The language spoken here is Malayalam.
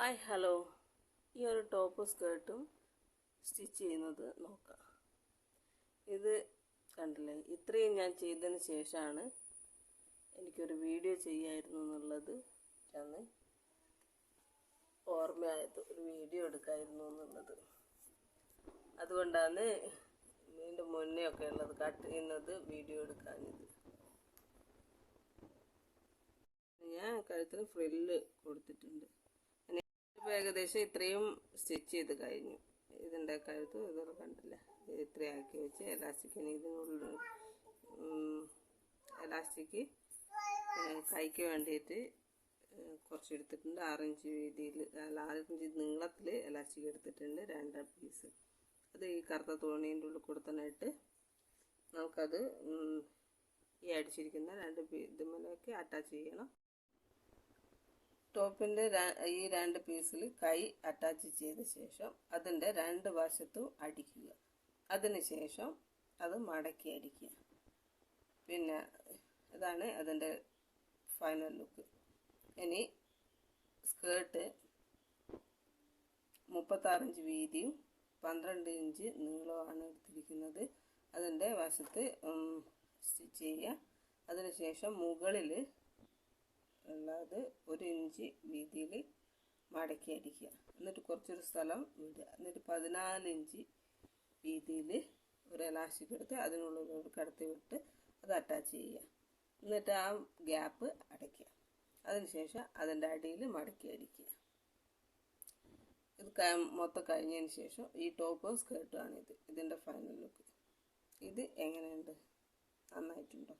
ഹായ് ഹലോ, ഈ ഒരു ടോപ്പ് സ്കേർട്ടും സ്റ്റിച്ച് ചെയ്യുന്നത് നോക്കാം. ഇത് കണ്ടില്ലേ, ഇത്രയും ഞാൻ ചെയ്തതിന് ശേഷമാണ് എനിക്കൊരു വീഡിയോ ചെയ്യായിരുന്നു എന്നുള്ളത് അന്ന് ഓർമ്മയായത്. ഒരു വീഡിയോ എടുക്കായിരുന്നു എന്നുള്ളത്, അതുകൊണ്ടാണ് ഇതിൻ്റെ മുന്നേ ഒക്കെ ഉള്ളത് കട്ട് ചെയ്യുന്നത് വീഡിയോ എടുക്കാഞ്ഞത്. ഞാൻ കഴുത്തിന് ഫ്രില്ല് കൊടുത്തിട്ടുണ്ട്. ഏകദേശം ഇത്രയും സ്റ്റിച്ച് ചെയ്ത് കഴിഞ്ഞു. ഇതിൻ്റെ കഴുത്ത് ഇതൊക്കെ കണ്ടില്ല, ഇത്രയാക്കി വെച്ച് എലാസ്റ്റിക്കിന് ഇതിനുള്ളിൽ എലാസ്റ്റിക് കൈക്ക് വേണ്ടിയിട്ട് കുറച്ച് എടുത്തിട്ടുണ്ട്. 6 ഇഞ്ച് വീതിയിൽ 6 ഇഞ്ച് നീളത്തിൽ എലാസ്റ്റിക് എടുത്തിട്ടുണ്ട്, 2 പീസ്. അത് ഈ കറുത്ത തോണീൻ്റെ ഉള്ളിൽ കൊടുത്തനായിട്ട് നമുക്കത് ഈ അടിച്ചിരിക്കുന്ന 2 ഇതുമേലൊക്കെ അറ്റാച്ച് ചെയ്യണം. ടോപ്പിൻ്റെ ഈ 2 പീസിൽ കൈ അറ്റാച്ച് ചെയ്ത ശേഷം അതിൻ്റെ 2 വശത്തും അടിക്കുക. അതിന് ശേഷം അത് മടക്കി അടിക്കുക. പിന്നെ ഇതാണ് അതിൻ്റെ ഫൈനൽ ലുക്ക്. ഇനി സ്കേർട്ട് 36 ഇഞ്ച് വീതിയും 12 ഇഞ്ച് നീളമാണ് എടുത്തിരിക്കുന്നത്. അതിൻ്റെ വശത്ത് സ്റ്റിച്ച് ചെയ്യുക. അതിനുശേഷം മുകളിൽ ഉള്ളത് 1 ഇഞ്ച് വീതിയിൽ മടക്കി അടിക്കുക. എന്നിട്ട് കുറച്ചൊരു സ്ഥലം വിടുക. എന്നിട്ട് 14 ഇഞ്ച് വീതിയിൽ ഒരു എലാസ്റ്റിക് എടുത്ത് അതിനുള്ളിലോട്ട് കടത്തി വിട്ട് അത് അറ്റാച്ച് ചെയ്യുക. എന്നിട്ട് ആ ഗ്യാപ്പ് അടയ്ക്കുക. അതിനുശേഷം അതിൻ്റെ അടിയിൽ മടക്കി അടിക്കുക. ഇത് മൊത്തം കഴിഞ്ഞതിന് ശേഷം ഈ ടോപ്പും സ്കേർട്ടും ആണിത്. ഇതിൻ്റെ ഫൈനൽ ലുക്ക്. ഇത് എങ്ങനെയുണ്ട്? നന്നായിട്ടുണ്ടോ?